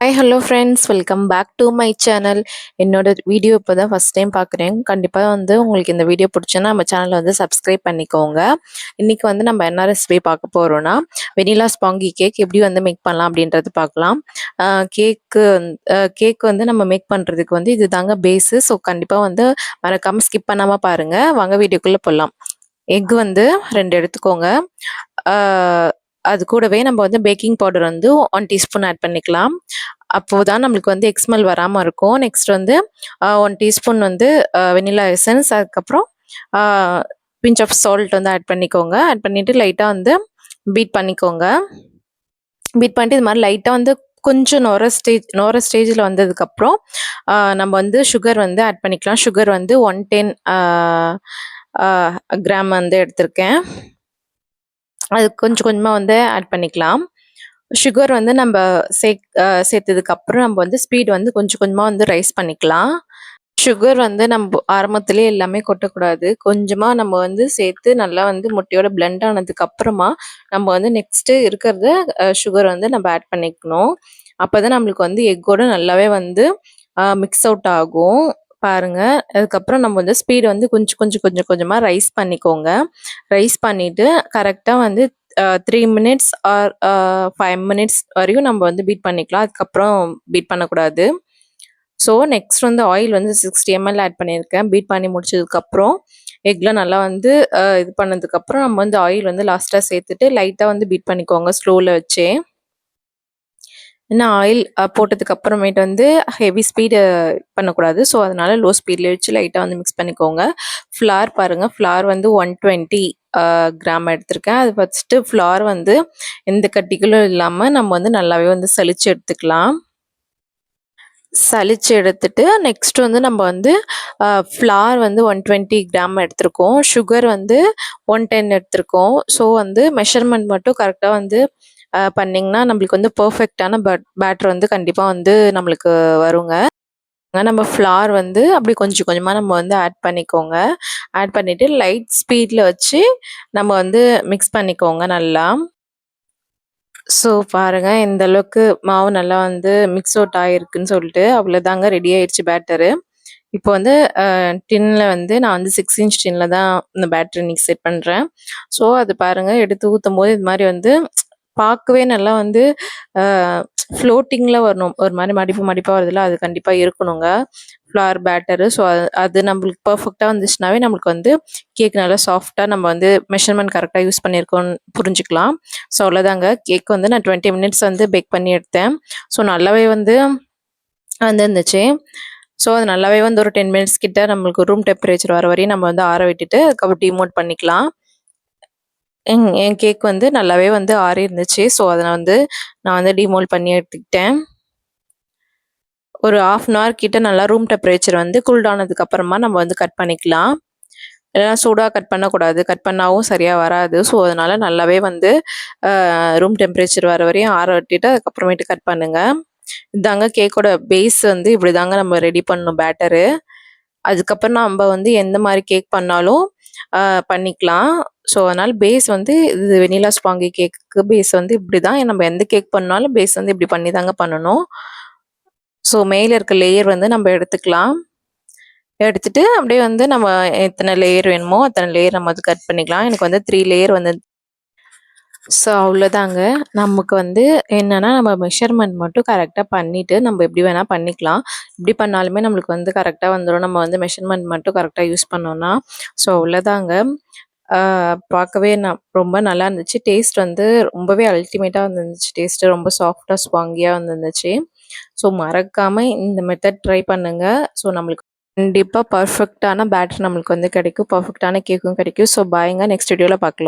Hi hello friends, welcome back to my channel. என்னோட video இப்போ தான் ஃபஸ்ட் டைம் பார்க்குறேன். கண்டிப்பாக உங்களுக்கு இந்த வீடியோ பிடிச்சுன்னா நம்ம சேனலை சப்ஸ்கிரைப் பண்ணிக்கோங்க. இன்றைக்கி நம்ம என்ன ரெசிபி பார்க்க போகிறோன்னா, வெனிலா ஸ்பாங்கி கேக் எப்படி மேக் பண்ணலாம் அப்படின்றது பார்க்கலாம். கேக் நம்ம மேக் பண்ணுறதுக்கு இது தாங்க பேஸு. ஸோ கண்டிப்பாக மறக்காமல் ஸ்கிப் பண்ணாமல் பாருங்கள். வாங்க வீடியோக்குள்ளே போகலாம். எக் 2 எடுத்துக்கோங்க. அது கூடவே நம்ம பேக்கிங் பவுடர் 1 டீஸ்பூன் ஆட் பண்ணிக்கலாம். அப்போதான் நம்மளுக்கு எக் ஸ்மெல் வராமல் இருக்கும். நெக்ஸ்ட் 1 டீஸ்பூன் வெனிலா எசன்ஸ், அதுக்கப்புறம் பிஞ்ச் ஆஃப் சால்ட் ஆட் பண்ணிக்கோங்க. ஆட் பண்ணிவிட்டு லைட்டாக பீட் பண்ணிக்கோங்க. பீட் பண்ணிட்டு இது மாதிரி லைட்டாக கொஞ்சம் நோர ஸ்டேஜில் வந்ததுக்கப்புறம் நம்ம சுகர் ஆட் பண்ணிக்கலாம். சுகர் 110 கிராம் எடுத்திருக்கேன். அது கொஞ்சம் கொஞ்சமாக ஆட் பண்ணிக்கலாம். சுகர் நம்ம சேர்த்ததுக்கப்புறம் நம்ம ஸ்பீட் கொஞ்சம் கொஞ்சமாக ரைஸ் பண்ணிக்கலாம். சுகர் நம்ம ஆரம்பத்துலேயே எல்லாமே கொட்டக்கூடாது. கொஞ்சமாக நம்ம சேர்த்து நல்லா முட்டையோட பிளெண்ட் ஆனதுக்கப்புறமா நம்ம நெக்ஸ்ட்டு இருக்கிறத சுகர் நம்ம ஆட் பண்ணிக்கணும். அப்போ தான் நம்மளுக்கு எக்கோட நல்லாவே மிக்ஸ் அவுட் ஆகும். பாருங்க. அதுக்கப்புறம் நம்ம ஸ்பீட் கொஞ்சம் கொஞ்சம் கொஞ்சம் கொஞ்சமாக ரைஸ் பண்ணிக்கோங்க. ரைஸ் பண்ணிவிட்டு கரெக்டாக 3 மினிட்ஸ் ஆர் 5 மினிட்ஸ் வரையும் நம்ம பீட் பண்ணிக்கலாம். அதுக்கப்புறம் பீட் பண்ணக்கூடாது. So next oil 60 ml add பண்ணியிருக்கேன். பீட் பண்ணி முடிச்சதுக்கப்புறம் எக்லாம் நல்லா இது பண்ணதுக்கப்புறம் நம்ம ஆயில் லாஸ்ட்டாக சேர்த்துட்டு லைட்டாக பீட் பண்ணிக்கோங்க ஸ்லோவில் வச்சே. ஏன்னா ஆயில் போட்டதுக்கு அப்புறமேட்டு ஹெவி ஸ்பீடு பண்ணக்கூடாது. ஸோ அதனால லோ ஸ்பீடில் வச்சு லைட்டாக மிக்ஸ் பண்ணிக்கோங்க. ஃப்ளார் பாருங்கள். ஃப்ளார் 120 கிராம் எடுத்திருக்கேன். அது ஃபஸ்ட்டு ஃப்ளார் எந்த கட்டிகளும் இல்லாமல் நம்ம நல்லாவே சலிச்சு எடுத்துக்கலாம். சலிச்சு எடுத்துட்டு நெக்ஸ்ட் நம்ம ஃப்ளார் 120 கிராம் எடுத்திருக்கோம். சுகர் 110 எடுத்திருக்கோம். ஸோ மெஷர்மெண்ட் மட்டும் கரெக்டாக பண்ணிங்கன்னா நம்மளுக்கு பர்ஃபெக்டான பேட்டர் கண்டிப்பாக நம்மளுக்கு வருங்க. நம்ம ஃப்ளார் அப்படி கொஞ்சம் கொஞ்சமாக நம்ம ஆட் பண்ணிக்கோங்க. ஆட் பண்ணிவிட்டு லைட் ஸ்பீடில் வச்சு நம்ம மிக்ஸ் பண்ணிக்கோங்க நல்லா. ஸோ பாருங்கள், இந்த அளவுக்கு மாவு நல்லா மிக்ஸ் அவுட் ஆகிருக்குன்னு சொல்லிட்டு அவ்வளோதாங்க, ரெடி ஆயிடுச்சு பேட்டரு. இப்போ டின்னில் நான் 6 இன்ச் டின்னில் தான் இந்த பேட்டர் இன்றைக்கி செட் பண்ணுறேன். ஸோ அது பாருங்கள், எடுத்து ஊற்றும் போது இது மாதிரி பார்க்கவே நல்லா ஃப்ளோட்டிங்கில் வரணும். ஒரு மாதிரி மடிப்பாக வருதுல்ல, அது கண்டிப்பாக இருக்கணுங்க ஃப்ளார் பேட்டரு. ஸோ அது நம்மளுக்கு பர்ஃபெக்டாக வந்துச்சுனாவே நம்மளுக்கு கேக் நல்லா சாஃப்டாக நம்ம மெஷர்மெண்ட் கரெக்டாக யூஸ் பண்ணியிருக்கோன்னு புரிஞ்சுக்கலாம். ஸோ அவ்வளோதாங்க, கேக் நான் 20 மினிட்ஸ் பேக் பண்ணி எடுத்தேன். ஸோ நல்லாவே இருந்துச்சு. ஸோ அது நல்லாவே ஒரு 10 மினிட்ஸ் கிட்ட நம்மளுக்கு ரூம் டெம்பரேச்சர் வர வரையும் நம்ம ஆற விட்டுட்டு அதுக்கப்புறம் டிமோட் பண்ணிக்கலாம். என் கேக் நல்லாவே ஆறி இருந்துச்சு. ஸோ அதை நான் டிமோல்ட் பண்ணி எடுத்துக்கிட்டேன். ஒரு 1/2 hour கிட்ட நல்லா ரூம் டெம்பரேச்சர் கூல் ஆனதுக்கு அப்புறமா நம்ம கட் பண்ணிக்கலாம். ஏன்னா சூடாக கட் பண்ணக்கூடாது, கட் பண்ணாவும் சரியாக வராது. ஸோ அதனால நல்லாவே ரூம் டெம்பரேச்சர் வர வரையும் ஆற விட்டுட்டு அதுக்கப்புறமேட்டு கட் பண்ணுங்கள். இதாங்க கேக்கோட பேஸ் இப்படி தாங்க நம்ம ரெடி பண்ணணும் பேட்டரு. அதுக்கப்புறம் நம்ம எந்த மாதிரி கேக் பண்ணாலும் பண்ணிக்கலாம். ஸோ அதனால் பேஸ் இது வெனிலா ஸ்பாங்கி கேக்கு பேஸ் இப்படி தான். நம்ம எந்த கேக் பண்ணாலும் பேஸ் இப்படி பண்ணி தாங்க பண்ணணும். ஸோ மேலே இருக்க லேயர் நம்ம எடுத்துக்கலாம். எடுத்துட்டு அப்படியே நம்ம எத்தனை லேயர் வேணுமோ அத்தனை லேயர் நம்ம கட் பண்ணிக்கலாம். எனக்கு 3 லேயர் ஸோ அவ்வளோதாங்க. நமக்கு என்னென்னா நம்ம மெஷர்மெண்ட் மட்டும் கரெக்டாக பண்ணிவிட்டு நம்ம எப்படி வேணால் பண்ணிக்கலாம். இப்படி பண்ணாலுமே நம்மளுக்கு கரெக்டாக வந்துடும். நம்ம மெஷர்மெண்ட் மட்டும் கரெக்டாக யூஸ் பண்ணோன்னா. ஸோ அவ்வளோதாங்க. பார்க்கவே ரொம்ப நல்லா இருந்துச்சு. டேஸ்ட் ரொம்பவே அல்டிமேட்டாக வந்துருந்துச்சு. டேஸ்ட்டு ரொம்ப சாஃப்டாக ஸ்பாங்கியாக வந்துருந்துச்சு. ஸோ மறக்காமல் இந்த மெத்தட் ட்ரை பண்ணுங்கள். ஸோ நம்மளுக்கு கண்டிப்பாக பர்ஃபெக்டான பேட்டர் நம்மளுக்கு கிடைக்கும். பர்ஃபெக்டான கேக்கும் கிடைக்கும். ஸோ பாய்ங்க, நெக்ஸ்ட் வீடியோவில் பார்க்கலாம்.